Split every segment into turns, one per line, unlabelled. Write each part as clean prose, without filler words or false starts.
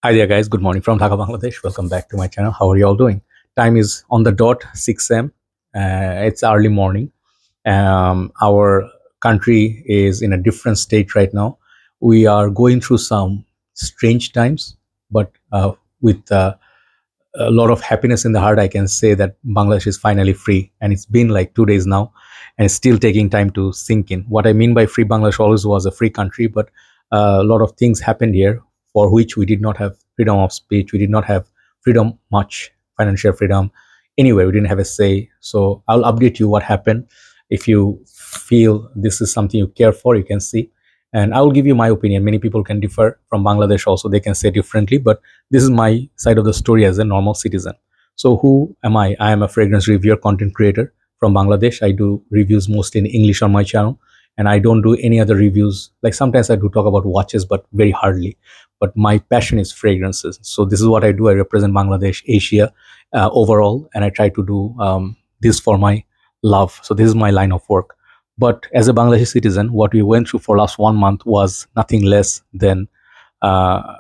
Hi there, guys. Good morning from Dhaka, Bangladesh. Welcome back to my channel. How are you all doing? Time is on the dot, 6 a.m. It's early morning. Our country is in a different state right now. We are going through some strange times, but with a lot of happiness in the heart, I can say that Bangladesh is finally free, and it's been like 2 days now, and it's still taking time to sink in. What I mean by free, Bangladesh always was a free country, but a lot of things happened here for which we did not have freedom of speech, we did not have freedom much, financial freedom. Anyway, we didn't have a say. So I'll update you what happened. If you feel this is something you care for, you can see. And I will give you my opinion. Many people can differ from Bangladesh also, they can say differently, but this is my side of the story as a normal citizen. So who am I? I am a fragrance reviewer, content creator from Bangladesh. I do reviews mostly in English on my channel, and I don't do any other reviews. Like sometimes I do talk about watches, but very hardly. But my passion is fragrances. So this is what I do. I represent Bangladesh, Asia overall, and I try to do this for my love. So this is my line of work. But as a Bangladeshi citizen, what we went through for last 1 month was nothing less than uh,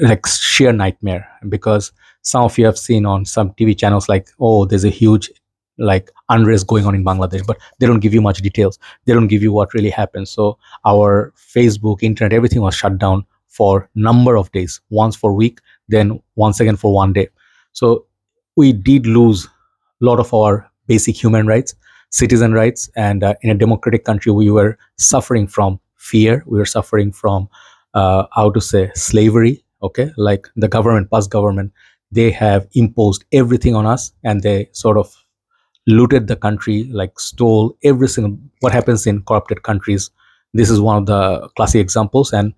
like sheer nightmare, because some of you have seen on some TV channels like, oh, there's a huge like unrest going on in Bangladesh, but they don't give you much details. They don't give you what really happened. So our Facebook, internet, everything was shut down for number of days, once for a week, then once again for 1 day. So we did lose a lot of our basic human rights, citizen rights, and in a democratic country, we were suffering from fear. We were suffering from how to say slavery. Okay, like the government, past government, they have imposed everything on us, and they sort of looted the country, like stole every single what happens in corrupted countries. This is one of the classic examples, and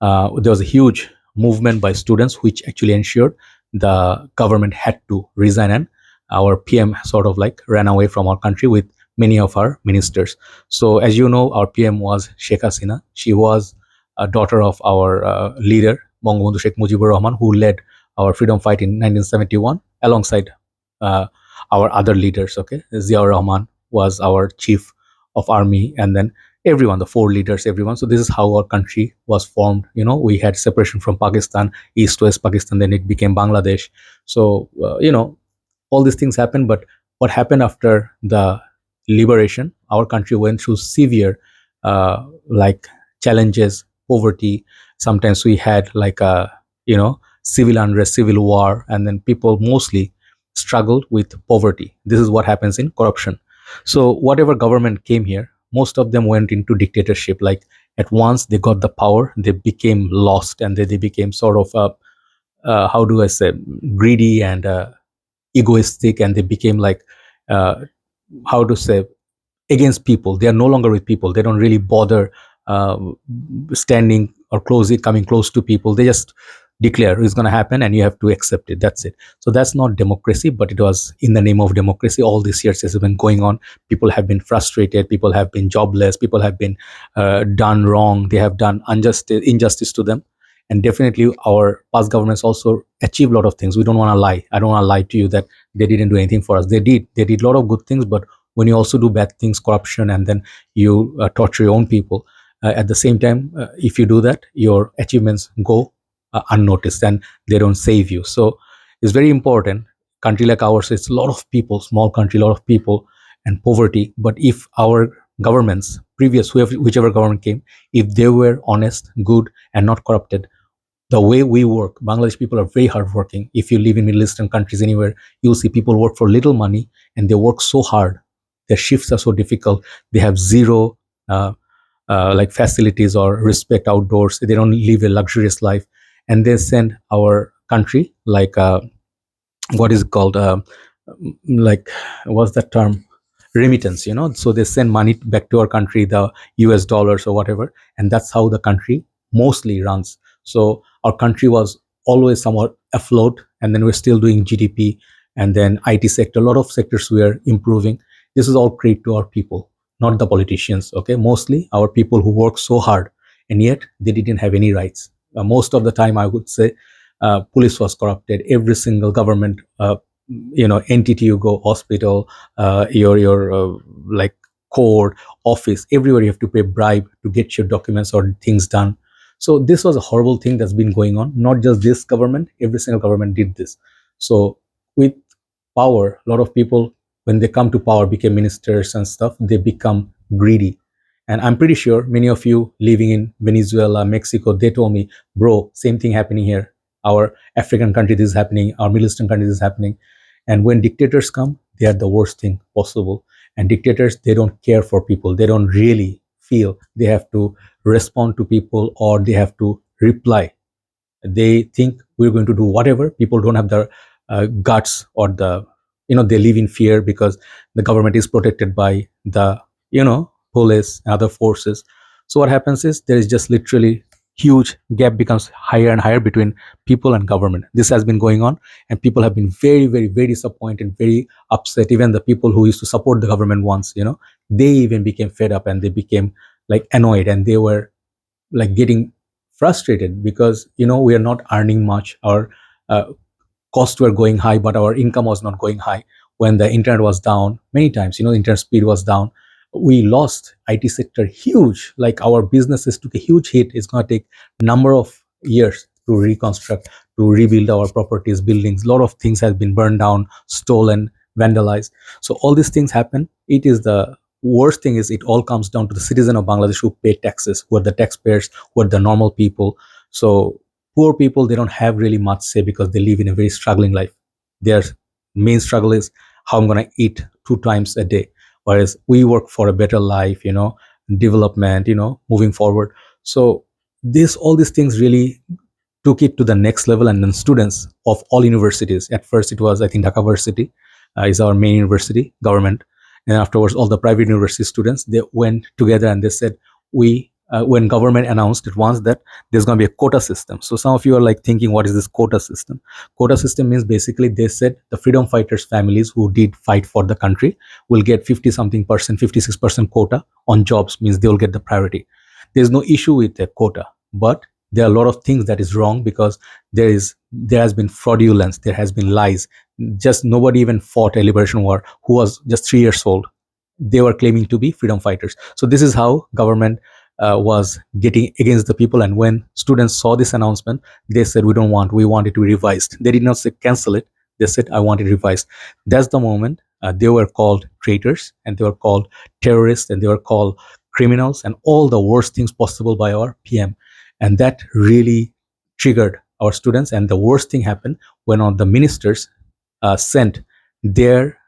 there was a huge movement by students, which actually ensured the government had to resign, and our PM sort of like ran away from our country with many of our ministers. So, as you know, our PM was Sheikh Hasina. She was a daughter of our leader, Bangabandhu Sheikh Mujibur Rahman, who led our freedom fight in 1971 alongside uh, our other leaders. Okay, Ziaur Rahman was our chief of army, and then everyone, the four leaders, everyone. So this is how our country was formed. You know, we had separation from Pakistan, East West Pakistan, then it became Bangladesh. So all these things happened. But what happened after the liberation? Our country went through severe like challenges, poverty. Sometimes we had like a civil unrest, civil war, and then people mostly struggled with poverty. This is what happens in corruption. So whatever government came here, most of them went into dictatorship. Like at once they got the power, they became lost, and they became sort of how do I say, greedy and egoistic, and they became like uh, how to say, against people. They are no longer with people. They don't really bother uh, standing or coming close to people. They just declare it's going to happen, and you have to accept it. That's it. So that's not democracy, but it was in the name of democracy. All these years has been going on. People have been frustrated. People have been jobless. People have been done wrong. They have done injustice to them. And definitely, our past governments also achieved a lot of things. We don't want to lie. I don't want to lie to you that they didn't do anything for us. They did. They did a lot of good things, but when you also do bad things, corruption, and then you torture your own people, at the same time, if you do that, your achievements go unnoticed, and they don't save you. So it's very important. Country like ours, it's a lot of people, small country, a lot of people, and poverty. But if our governments, previous whichever government came, if they were honest, good, and not corrupted, the way we work, Bangladesh people are very hardworking. If you live in Middle Eastern countries anywhere, you'll see people work for little money, and they work so hard. Their shifts are so difficult. They have zero like facilities or respect outdoors. They don't live a luxurious life, and they send our country like what is it called like what's that term, remittance, so they send money back to our country, the US dollars or whatever, and that's how the country mostly runs. So our country was always somewhat afloat, and then we're still doing GDP, and then IT sector, a lot of sectors we are improving. This is all credit to our people, not the politicians. Okay, mostly our people who work so hard, and yet they didn't have any rights. Most of the time, I would say, police was corrupted. Every single government entity, you go hospital, your like court, office, everywhere you have to pay bribe to get your documents or things done. So this was a horrible thing that's been going on. Not just this government, every single government did this. So with power, a lot of people, when they come to power, became ministers and stuff, they become greedy. And I'm pretty sure many of you living in Venezuela, Mexico, they told me, bro, same thing happening here. Our African country, this is happening. Our Middle Eastern country, this is happening. And when dictators come, they are the worst thing possible. And dictators, they don't care for people. They don't really feel they have to respond to people or they have to reply. They think we're going to do whatever. People don't have the guts or the, they live in fear because the government is protected by the, police and other forces. So what happens is there is just literally huge gap becomes higher and higher between people and government. This has been going on, and people have been very, very, very disappointed, very upset. Even the people who used to support the government once, they even became fed up and they became like annoyed, and they were like getting frustrated because we are not earning much. Our uh, costs were going high, but our income was not going high. When the internet was down many times, the internet speed was down, we lost IT sector huge. Like our businesses took a huge hit. It's going to take number of years to reconstruct, to rebuild our properties, buildings. A lot of things has been burned down, stolen, vandalized. So all these things happen. It is the worst thing is it all comes down to the citizen of Bangladesh who pay taxes, who are the taxpayers, who are the normal people. So poor people, they don't have really much say because they live in a very struggling life. Their main struggle is how I'm going to eat 2 times a day, whereas we work for a better life, development, moving forward. So this all these things really took it to the next level. And then students of all universities, at first it was, I think, Dhaka University is our main university, government. And afterwards all the private university students, they went together and they said, we when government announced it once that there's going to be a quota system. So some of you are like thinking, what is this quota system? Quota system means basically they said the freedom fighters families who did fight for the country will get 50 something percent, 56% quota on jobs, means they will get the priority. There's no issue with the quota, but there are a lot of things that is wrong because there has been fraudulence, there has been lies. Just nobody even fought a liberation war who was just 3 years old. They were claiming to be freedom fighters. So this is how government was getting against the people. And when students saw this announcement, they said, we want it to be revised. They did not say cancel it. They said, I want it revised. That's the moment they were called traitors, and they were called terrorists, and they were called criminals, and all the worst things possible by our PM. And that really triggered our students. And the worst thing happened when all the ministers sent their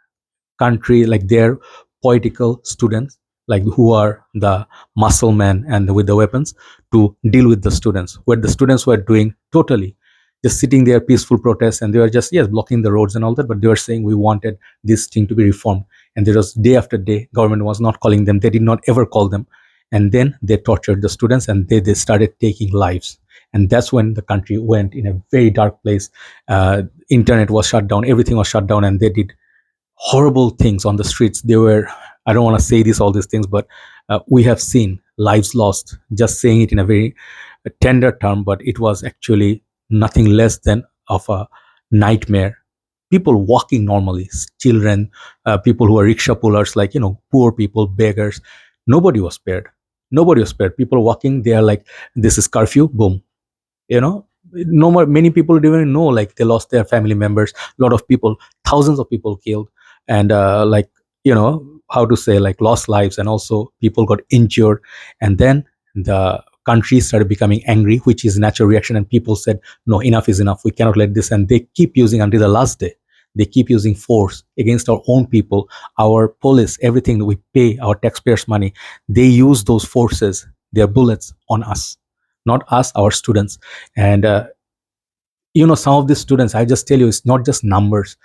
country, like their political students, like who are the muscle men and with the weapons, to deal with the students, where the students were doing totally just sitting there, peaceful protests, and they were just, yes, blocking the roads and all that, but they were saying we wanted this thing to be reformed. And there was day after day, government was not calling them. They did not ever call them. And then they tortured the students, and they started taking lives. And that's when the country went in a very dark place. Internet was shut down, everything was shut down, and they did horrible things on the streets. They were, I don't want to say this all these things, but we have seen lives lost, just saying it in a very tender term, but it was actually nothing less than of a nightmare. People walking normally, children, people who are rickshaw pullers, like, poor people, beggars, nobody was spared. Nobody was spared. People walking, they are like, this is curfew, boom, you know no more. Many people didn't even know, like, they lost their family members. A lot of people, thousands of people killed. And like, how to say, like, lost lives, and also people got injured. And then the country started becoming angry, which is natural reaction, and people said, no, enough is enough, we cannot let this. And they keep using until the last day. They keep using force against our own people, our police, everything that we pay our taxpayers money. They use those forces, their bullets, on us, not us, our students. And some of these students, I just tell you, it's not just numbers.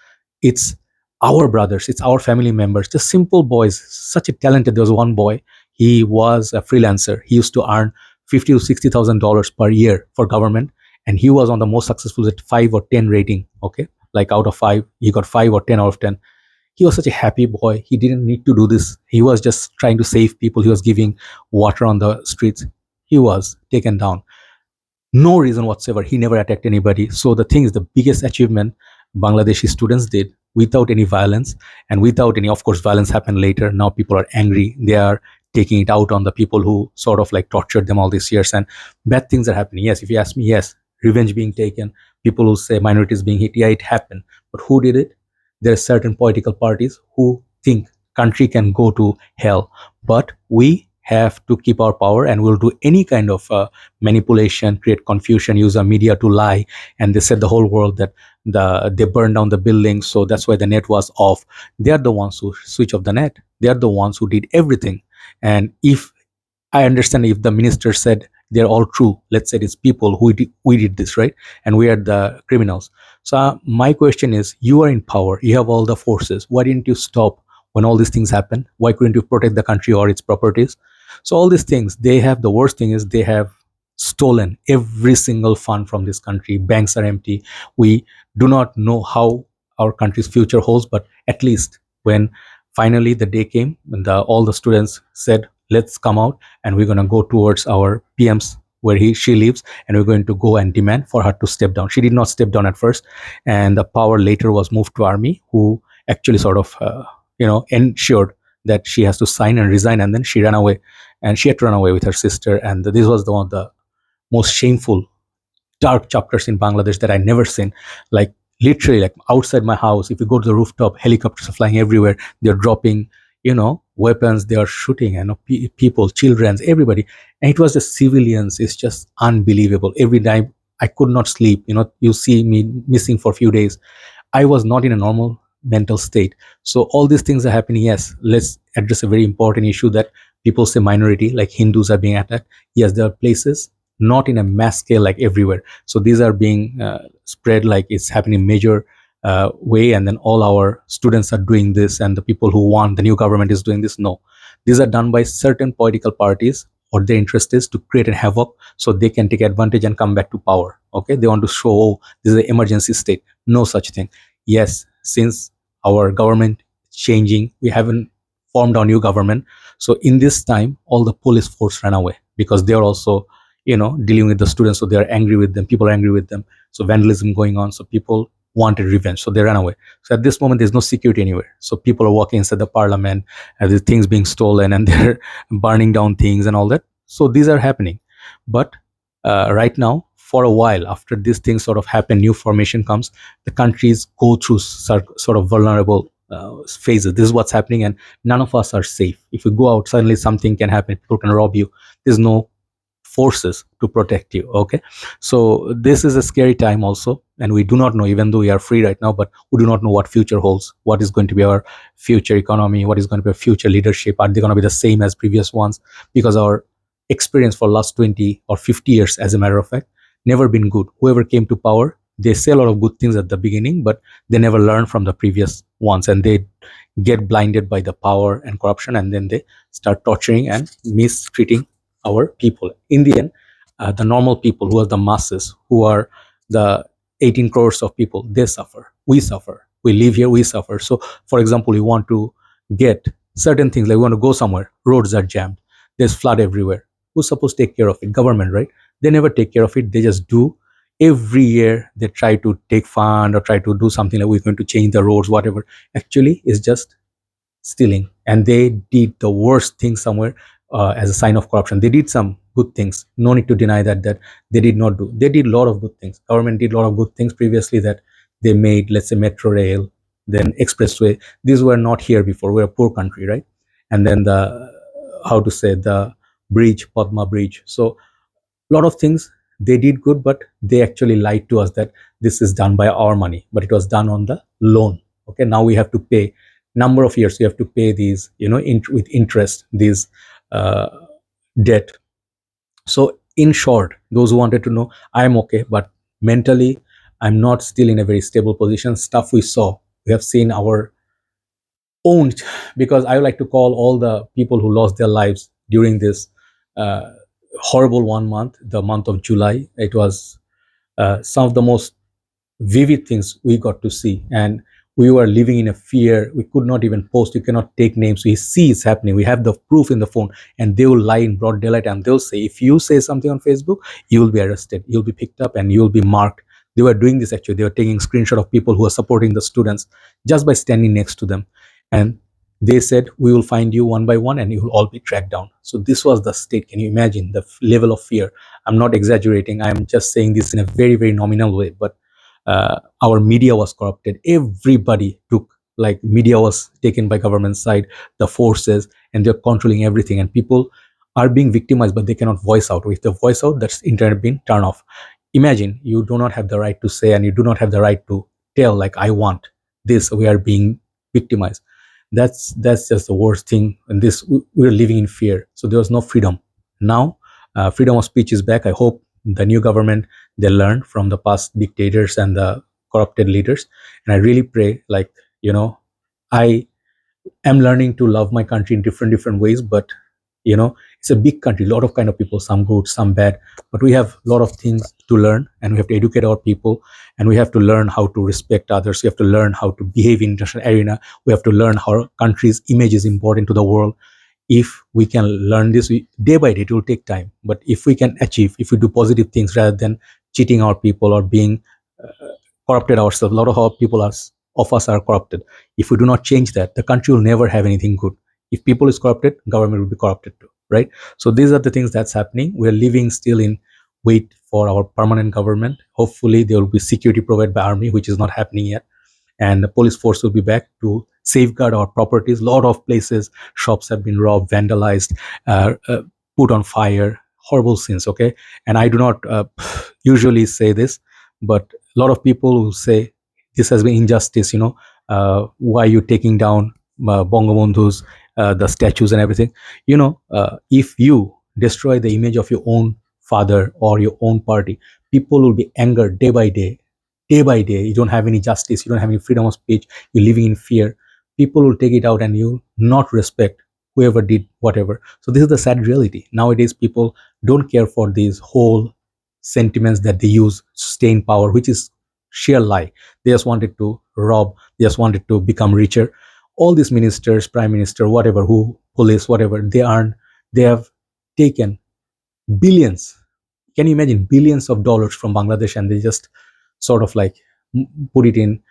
It's our brothers, it's our family members, just simple boys, such a talented. There was one boy, he was a freelancer. He used to earn 50 to $60,000 per year for government, and he was on the most successful at 5 or 10 rating. Okay, like out of 5, he got 5 or 10 out of 10. He was such a happy boy. He didn't need to do this. He was just trying to save people. He was giving water on the streets. He was taken down, no reason whatsoever. He never attacked anybody. So the thing is, the biggest achievement Bangladeshi students did without any violence, and without any, of course, violence happened later. Now people are angry. They are taking it out on the people who sort of like tortured them all these years, and bad things are happening. Yes, if you ask me, yes, revenge being taken, people who say minorities being hit, yeah, it happened. But who did it? There are certain political parties who think country can go to hell, but we have to keep our power, and we'll do any kind of manipulation, create confusion, use our media to lie. And they said the whole world that they burned down the buildings, so that's why the net was off. They are the ones who switch off the net. They are the ones who did everything. And if I understand, if the minister said they're all true, let's say it's people who we did this, right? And we are the criminals. So my question is, you are in power, you have all the forces. Why didn't you stop when all these things happen? Why couldn't you protect the country or its properties? So all these things, they have, the worst thing is they have stolen every single fund from this country. Banks are empty. We do not know how our country's future holds, but at least when finally the day came when all the students said, let's come out and we're going to go towards our PM's where she lives, and we're going to go and demand for her to step down. She did not step down at first, and the power later was moved to army, who actually sort of ensured that she has to sign and resign, and then she ran away, and she had to run away with her sister. And this was the one of the most shameful, dark chapters in Bangladesh that I never seen. Like literally, like outside my house, if you go to the rooftop, helicopters are flying everywhere. They're dropping, weapons. They are shooting, and people, children, everybody. And it was the civilians. It's just unbelievable. Every night I could not sleep. You see me missing for a few days. I was not in a normal mental state. So all these things are happening. Yes, let's address a very important issue that people say minority, like Hindus are being attacked. Yes, there are places, not in a mass scale like everywhere. So these are being spread like it's happening major way, and then all our students are doing this, and the people who want the new government is doing this. No, these are done by certain political parties. What their interest is to create a havoc so they can take advantage and come back to power. Okay, they want to show, oh, this is an emergency state. No such thing. Yes, since our government is changing, we haven't formed our new government. So in this time, all the police force ran away because they are also dealing with the students, so they are angry with them, people are angry with them. So vandalism going on, so people wanted revenge, so they ran away. So at this moment there's no security anywhere, so people are walking inside the parliament, and the things being stolen, and they're burning down things and all that. So these are happening. But right now, for a while after these things sort of happen, new formation comes, the countries go through sort of vulnerable phases. This is what's happening, and none of us are safe. If you go out, suddenly something can happen, people can rob you. There's no forces to protect you. Okay, so this is a scary time also, and we do not know, even though we are free right now, but we do not know what future holds. What is going to be our future economy? What is going to be our future leadership? Are they going to be the same as previous ones? Because our experience for last 20 or 50 years, as a matter of fact, never been good. Whoever came to power, they say a lot of good things at the beginning, but they never learn from the previous ones, and they get blinded by the power and corruption, and then they start torturing and mistreating our people. In the end, the normal people, who are the masses, who are the 18 crores of people, they suffer. We suffer. We live here, we suffer. So, for example, we want to get certain things, like we want to go somewhere, roads are jammed, there's flood everywhere. Who's supposed to take care of it? Government, right? They never take care of it. They just do. Every year they try to take fund or try to do something like we're going to change the roads, whatever. Actually, it's just stealing, and they did the worst thing somewhere as a sign of corruption. They did some good things, no need to deny that they did not do. They did a lot of good things. Government did a lot of good things previously, that they made, let's say, metro rail, then expressway. These were not here before. We're a poor country, right? And then the, how to say, the bridge, Padma bridge. So a lot of things they did good, but they actually lied to us that this is done by our money, but it was done on the loan. Okay, now we have to pay number of years. You have to pay these, with interest, these uh, debt. So in short, those who wanted to know, I'm okay, but mentally I'm not still in a very stable position. Stuff we saw, we have seen our own, because I would like to call all the people who lost their lives during this uh, horrible 1 month, the month of July. It was some of the most vivid things we got to see, and we were living in a fear. We could not even post. You cannot take names. We see it's happening. We have the proof in the phone, and they will lie in broad daylight, and they'll say, if you say something on Facebook, you will be arrested, you'll be picked up, and you'll be marked. They were doing this. Actually, they were taking screenshot of people who are supporting the students just by standing next to them. And They said we will find you one by one and you will all be tracked down. So this was the state. Can you imagine the level of fear? I'm not exaggerating, I'm just saying this in a very very nominal way. But our media was corrupted. Everybody took, like, media was taken by government side, the forces, and they're controlling everything, and people are being victimized, but they cannot voice out. If they voice out, that's internet being turned off. Imagine you do not have the right to say, and you do not have the right to tell, like, I want this, we are being victimized. That's just the worst thing. And this, we're living in fear, so there was no freedom. Now freedom of speech is back. I hope the new government, they learn from the past dictators and the corrupted leaders. And I really pray, like, I am learning to love my country in different ways. But it's a big country, a lot of kind of people, some good, some bad, but we have a lot of things to learn, and we have to educate our people, and we have to learn how to respect others. We have to learn how to behave in international arena. We have to learn how our country's image is important to the world. If we can learn this, day by day, it will take time, but if we can achieve, if we do positive things rather than cheating our people or being corrupted ourselves, a lot of our people of us are corrupted. If we do not change that, the country will never have anything good. If people is corrupted, government will be corrupted too, right? So these are the things that's happening. We're living still in wait for our permanent government. Hopefully there will be security provided by army, which is not happening yet, and the police force will be back to safeguard our properties. A lot of places, shops have been robbed, vandalized, put on fire, horrible scenes. Okay, and I do not usually say this, but a lot of people will say this has been injustice. Why are you taking down Bongabandhu's the statues and everything? If you destroy the image of your own father or your own party, people will be angered day by day. Day by day, you don't have any justice, you don't have any freedom of speech, you're living in fear. People will take it out, and you not respect whoever did whatever. So this is the sad reality. Nowadays people don't care for these whole sentiments that they use to stay in power, which is sheer lie. They just wanted to rob, they just wanted to become richer. All these ministers, prime minister, whatever, who police, whatever, they have taken billions. Can you imagine billions of dollars from Bangladesh, and they just sort of like put it in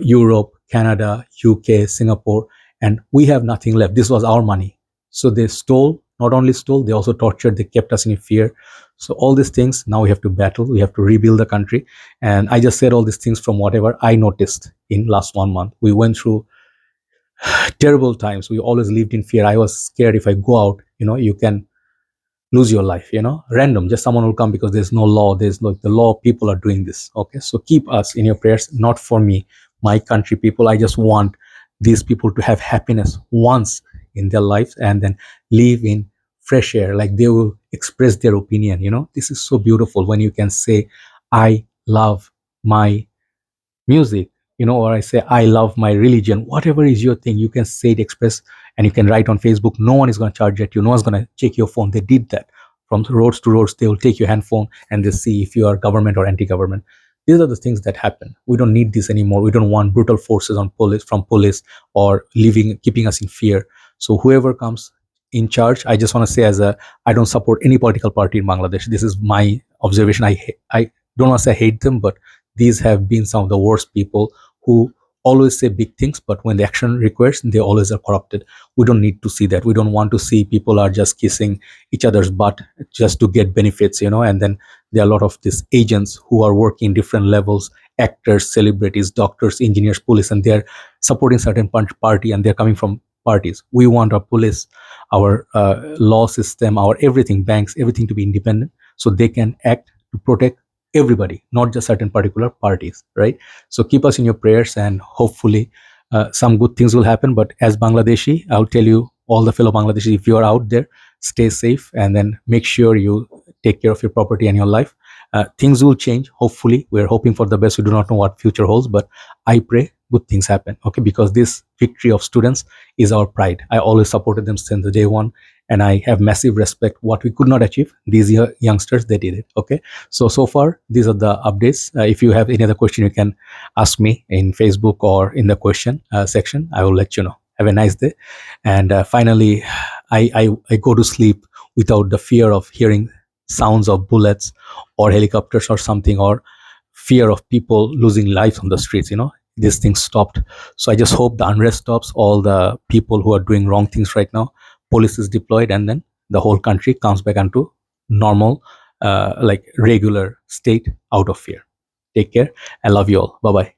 Europe, Canada, UK, Singapore, and we have nothing left. This was our money. So they stole, not only stole, they also tortured, they kept us in fear. So all these things, now we have to battle, we have to rebuild the country. And I just said all these things from whatever I noticed in last 1 month. We went through terrible times. We always lived in fear. I was scared if I go out, you can lose your life, random, just someone will come, because there's no law, there's no the law, people are doing this. Okay, so keep us in your prayers, not for me, my country people. I just want these people to have happiness once in their lives, and then live in fresh air, like they will express their opinion. This is so beautiful when you can say, I love my music, or I say, I love my religion. Whatever is your thing, you can say it, express, and you can write on Facebook. No one is going to charge at you, no one's going to check your phone. They did that from roads to roads. They will take your handphone and they see if you are government or anti-government. These are the things that happen. We don't need this anymore. We don't want brutal forces on police, from police, or keeping us in fear. So whoever comes in charge, I just want to say, I don't support any political party in Bangladesh. This is my observation. I don't want to say I hate them, but these have been some of the worst people, who always say big things, but when the action requires, they always are corrupted. We don't need to see that. We don't want to see people are just kissing each other's butt just to get benefits, and then there are a lot of these agents who are working different levels, actors, celebrities, doctors, engineers, police, and they're supporting certain party, and they're coming from parties. We want our police, our law system, our everything, banks, everything to be independent, so they can act to protect everybody, not just certain particular parties, right? So keep us in your prayers, and hopefully some good things will happen. But as Bangladeshi, I'll tell you, all the fellow Bangladeshi, if you are out there, stay safe, and then make sure you take care of your property and your life. Things will change. Hopefully, we're hoping for the best. We do not know what future holds, but I pray good things happen. Okay, because this victory of students is our pride. I always supported them since the day one, and I have massive respect. What we could not achieve, these youngsters, they did it. Okay, so far these are the updates. If you have any other question, you can ask me in Facebook or in the question section. I will let you know. Have a nice day. And finally, I go to sleep without the fear of hearing sounds of bullets or helicopters or something, or fear of people losing lives on the streets. these things stopped. So I just hope the unrest stops, all the people who are doing wrong things right now, police is deployed, and then the whole country comes back into normal, like regular state, out of fear. Take care. I love you all. Bye bye.